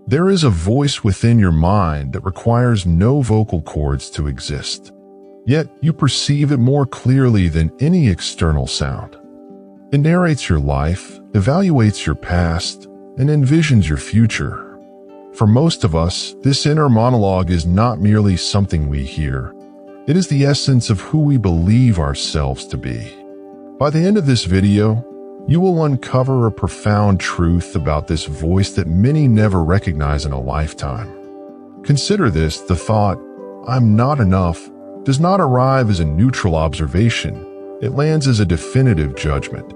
There is a voice within your mind that requires no vocal cords to exist. Yet you perceive it more clearly than any external sound. It narrates your life, evaluates your past, and envisions your future. For most of us, this inner monologue is not merely something we hear. It is the essence of who we believe ourselves to be. By the end of this video, you will uncover a profound truth about this voice that many never recognize in a lifetime. Consider this: the thought, "I'm not enough," does not arrive as a neutral observation. It lands as a definitive judgment.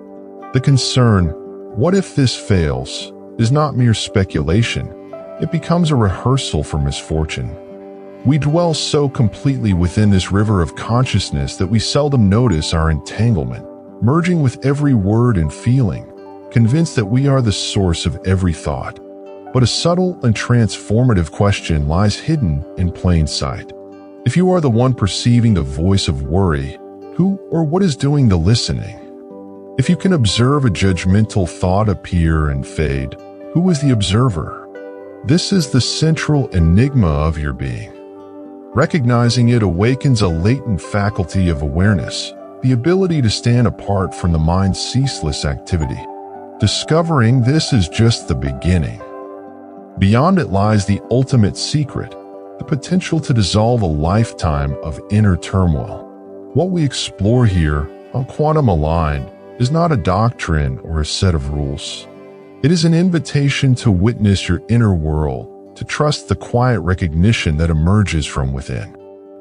The concern, "What if this fails?" is not mere speculation. It becomes a rehearsal for misfortune. We dwell so completely within this river of consciousness that we seldom notice our entanglement, merging with every word and feeling, convinced that we are the source of every thought. But a subtle and transformative question lies hidden in plain sight. If you are the one perceiving the voice of worry, who or what is doing the listening? If you can observe a judgmental thought appear and fade, who is the observer? This is the central enigma of your being. Recognizing it awakens a latent faculty of awareness, the ability to stand apart from the mind's ceaseless activity. Discovering this is just the beginning. Beyond it lies the ultimate secret, the potential to dissolve a lifetime of inner turmoil. What we explore here on Quantum Aligned is not a doctrine or a set of rules. It is an invitation to witness your inner world, to trust the quiet recognition that emerges from within.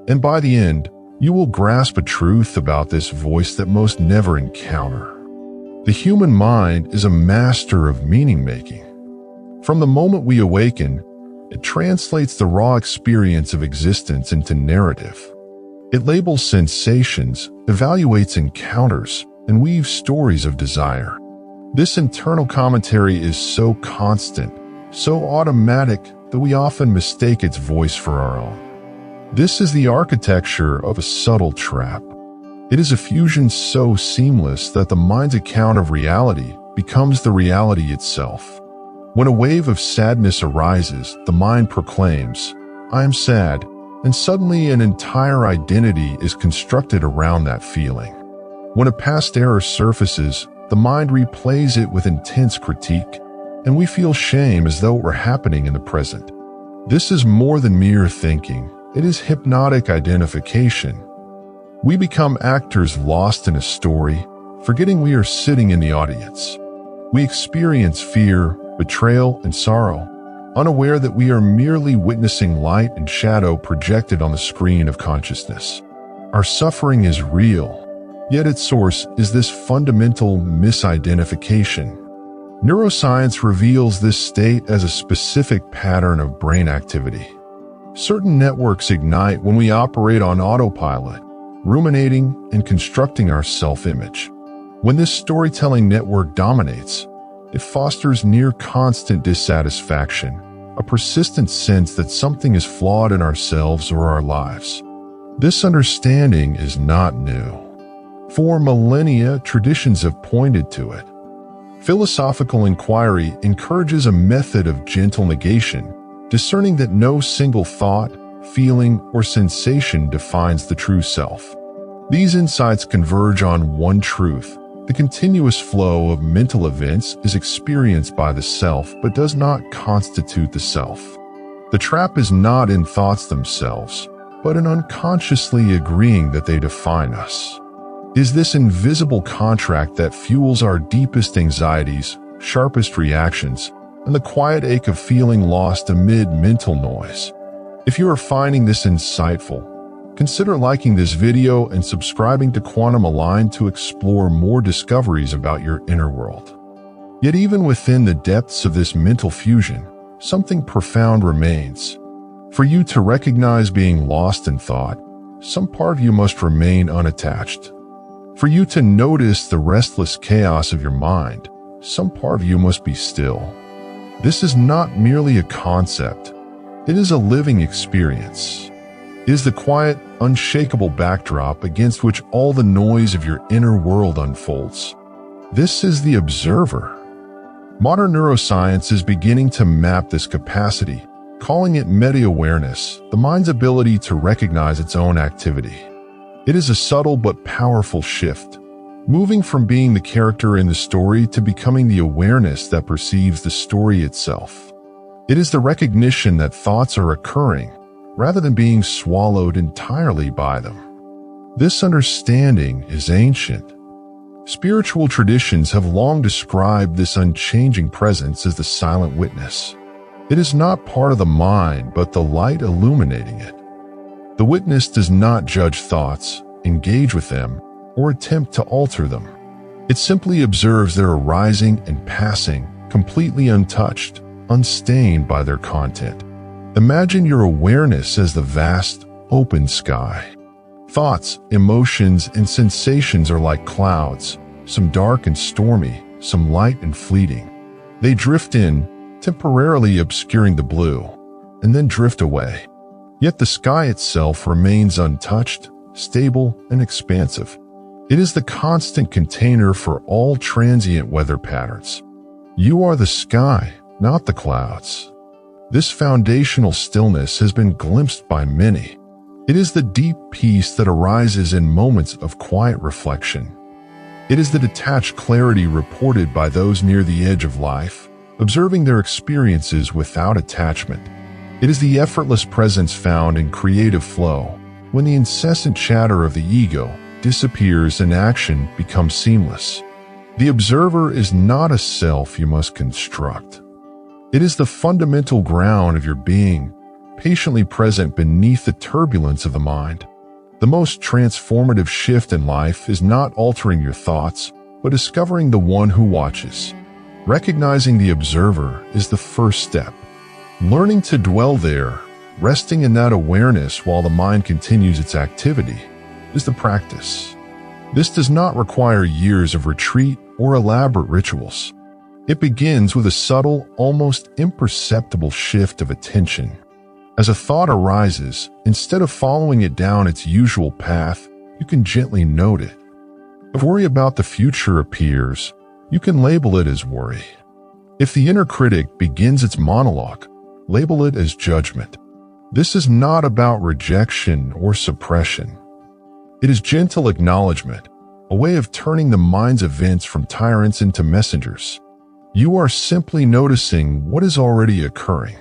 And by the end, you will grasp a truth about this voice that most never encounter. The human mind is a master of meaning-making. From the moment we awaken, it translates the raw experience of existence into narrative. It labels sensations, evaluates encounters, and weaves stories of desire. This internal commentary is so constant, so automatic, that we often mistake its voice for our own. This is the architecture of a subtle trap. It is a fusion so seamless that the mind's account of reality becomes the reality itself. When a wave of sadness arises, the mind proclaims, "I am sad," and suddenly an entire identity is constructed around that feeling. When a past error surfaces, the mind replays it with intense critique, and we feel shame as though it were happening in the present. This is more than mere thinking. It is hypnotic identification. We become actors lost in a story, forgetting we are sitting in the audience. We experience fear, betrayal, and sorrow, unaware that we are merely witnessing light and shadow projected on the screen of consciousness. Our suffering is real, yet its source is this fundamental misidentification. Neuroscience reveals this state as a specific pattern of brain activity. Certain networks ignite when we operate on autopilot, ruminating and constructing our self-image. When this storytelling network dominates, it fosters near constant dissatisfaction, a persistent sense that something is flawed in ourselves or our lives. This understanding is not new. For millennia, traditions have pointed to it. Philosophical inquiry encourages a method of gentle negation, discerning that no single thought, feeling, or sensation defines the true self. These insights converge on one truth: the continuous flow of mental events is experienced by the self but does not constitute the self. The trap is not in thoughts themselves, but in unconsciously agreeing that they define us. Is this invisible contract that fuels our deepest anxieties, sharpest reactions, and the quiet ache of feeling lost amid mental noise. If you are finding this insightful, consider liking this video and subscribing to Quantum Aligned to explore more discoveries about your inner world. Yet even within the depths of this mental fusion, something profound remains. For you to recognize being lost in thought, some part of you must remain unattached. For you to notice the restless chaos of your mind, some part of you must be still. This is not merely a concept. It is a living experience. It is the quiet, unshakable backdrop against which all the noise of your inner world unfolds. This is the observer. Modern neuroscience is beginning to map this capacity, calling it meta-awareness, the mind's ability to recognize its own activity. It is a subtle but powerful shift, moving from being the character in the story to becoming the awareness that perceives the story itself. It is the recognition that thoughts are occurring, rather than being swallowed entirely by them. This understanding is ancient. Spiritual traditions have long described this unchanging presence as the silent witness. It is not part of the mind, but the light illuminating it. The witness does not judge thoughts, engage with them, or attempt to alter them. It simply observes their arising and passing, completely untouched, unstained by their content. Imagine your awareness as the vast, open sky. Thoughts, emotions, and sensations are like clouds, some dark and stormy, some light and fleeting. They drift in, temporarily obscuring the blue, and then drift away. Yet the sky itself remains untouched, stable, and expansive. It is the constant container for all transient weather patterns. You are the sky, not the clouds. This foundational stillness has been glimpsed by many. It is the deep peace that arises in moments of quiet reflection. It is the detached clarity reported by those near the edge of life, observing their experiences without attachment. It is the effortless presence found in creative flow, when the incessant chatter of the ego disappears and action becomes seamless. The observer is not a self you must construct. It is the fundamental ground of your being, patiently present beneath the turbulence of the mind. The most transformative shift in life is not altering your thoughts, but discovering the one who watches. Recognizing the observer is the first step. Learning to dwell there, resting in that awareness while the mind continues its activity, is the practice. This does not require years of retreat or elaborate rituals. It begins with a subtle, almost imperceptible shift of attention. As a thought arises, instead of following it down its usual path, you can gently note it. If worry about the future appears, you can label it as worry. If the inner critic begins its monologue, label it as judgment. This is not about rejection or suppression. It is gentle acknowledgement, a way of turning the mind's events from tyrants into messengers. You are simply noticing what is already occurring.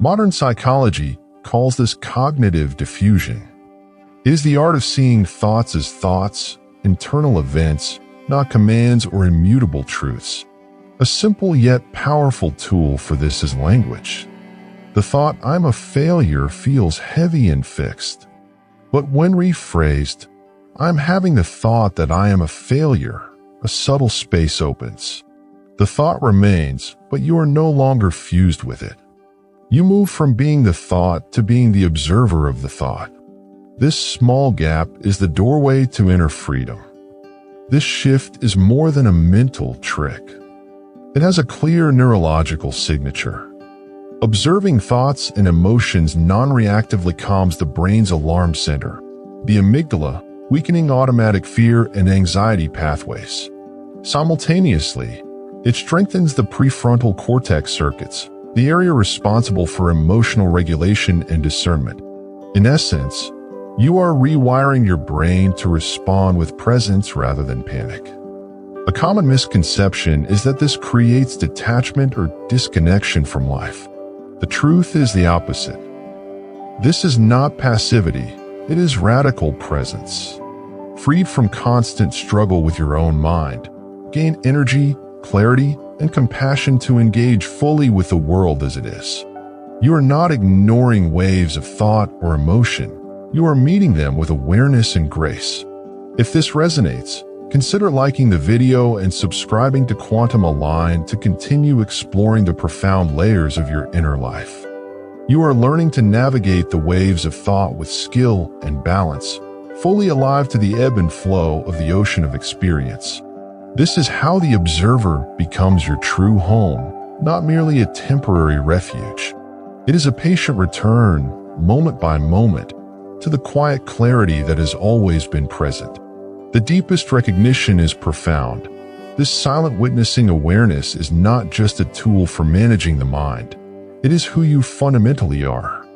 Modern psychology calls this cognitive diffusion. It is the art of seeing thoughts as thoughts, internal events, not commands or immutable truths. A simple yet powerful tool for this is language. The thought, "I'm a failure," feels heavy and fixed. But when rephrased, "I'm having the thought that I am a failure," a subtle space opens. The thought remains, but you are no longer fused with it. You move from being the thought to being the observer of the thought. This small gap is the doorway to inner freedom. This shift is more than a mental trick. It has a clear neurological signature. Observing thoughts and emotions non-reactively calms the brain's alarm center, the amygdala, weakening automatic fear and anxiety pathways. Simultaneously, it strengthens the prefrontal cortex circuits, the area responsible for emotional regulation and discernment. In essence, you are rewiring your brain to respond with presence rather than panic. A common misconception is that this creates detachment or disconnection from life. The truth is the opposite. This is not passivity, it is radical presence. Freed from constant struggle with your own mind, gain energy, clarity, and compassion to engage fully with the world as it is. You are not ignoring waves of thought or emotion. You are meeting them with awareness and grace. If this resonates, consider liking the video and subscribing to Quantum Aligned to continue exploring the profound layers of your inner life. You are learning to navigate the waves of thought with skill and balance, fully alive to the ebb and flow of the ocean of experience. This is how the observer becomes your true home, not merely a temporary refuge. It is a patient return, moment by moment, to the quiet clarity that has always been present. The deepest recognition is profound. This silent witnessing awareness is not just a tool for managing the mind. It is who you fundamentally are.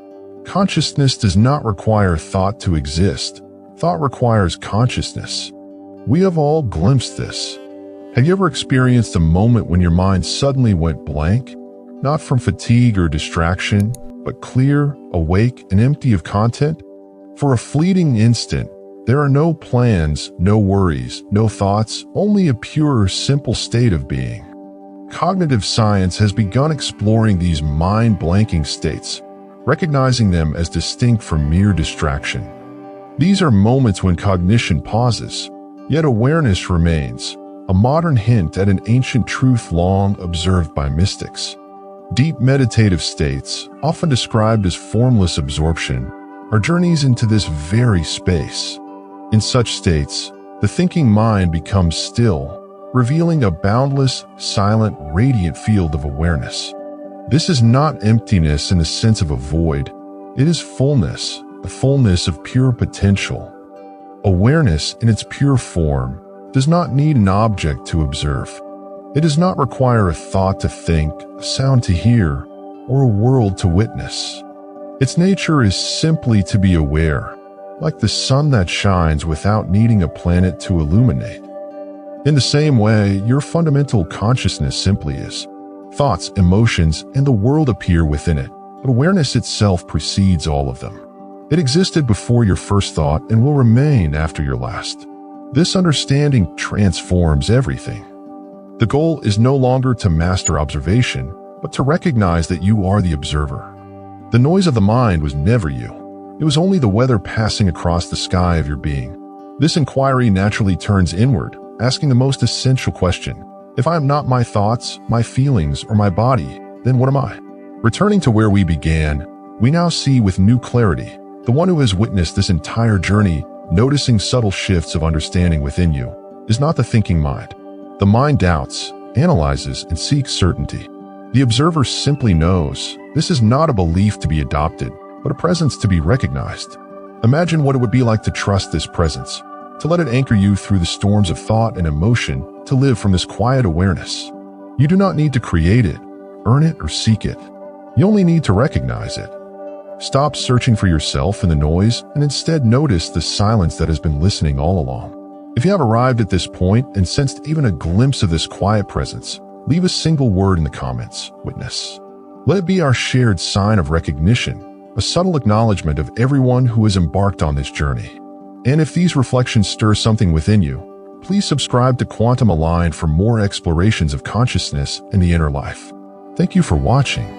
Consciousness does not require thought to exist. Thought requires consciousness. We have all glimpsed this. Have you ever experienced a moment when your mind suddenly went blank? Not from fatigue or distraction, but clear, awake, and empty of content? For a fleeting instant, there are no plans, no worries, no thoughts, only a pure, simple state of being. Cognitive science has begun exploring these mind-blanking states, recognizing them as distinct from mere distraction. These are moments when cognition pauses, yet awareness remains, a modern hint at an ancient truth long observed by mystics. Deep meditative states, often described as formless absorption, are journeys into this very space. In such states, the thinking mind becomes still, revealing a boundless, silent, radiant field of awareness. This is not emptiness in the sense of a void. It is fullness, the fullness of pure potential. Awareness, in its pure form, does not need an object to observe. It does not require a thought to think, a sound to hear, or a world to witness. Its nature is simply to be aware, like the sun that shines without needing a planet to illuminate. In the same way, your fundamental consciousness simply is. Thoughts, emotions, and the world appear within it, but awareness itself precedes all of them. It existed before your first thought and will remain after your last. This understanding transforms everything. The goal is no longer to master observation, but to recognize that you are the observer. The noise of the mind was never you. It was only the weather passing across the sky of your being. This inquiry naturally turns inward, asking the most essential question. If I am not my thoughts, my feelings, or my body, then what am I? Returning to where we began, we now see with new clarity. The one who has witnessed this entire journey, noticing subtle shifts of understanding within you, is not the thinking mind. The mind doubts, analyzes, and seeks certainty. The observer simply knows. This is not a belief to be adopted, but a presence to be recognized. Imagine what it would be like to trust this presence, to let it anchor you through the storms of thought and emotion, to live from this quiet awareness. You do not need to create it, earn it, or seek it. You only need to recognize it. Stop searching for yourself in the noise and instead notice the silence that has been listening all along. If you have arrived at this point and sensed even a glimpse of this quiet presence, leave a single word in the comments, witness. Let it be our shared sign of recognition, a subtle acknowledgement of everyone who has embarked on this journey. And if these reflections stir something within you, please subscribe to Quantum Aligned for more explorations of consciousness and the inner life. Thank you for watching.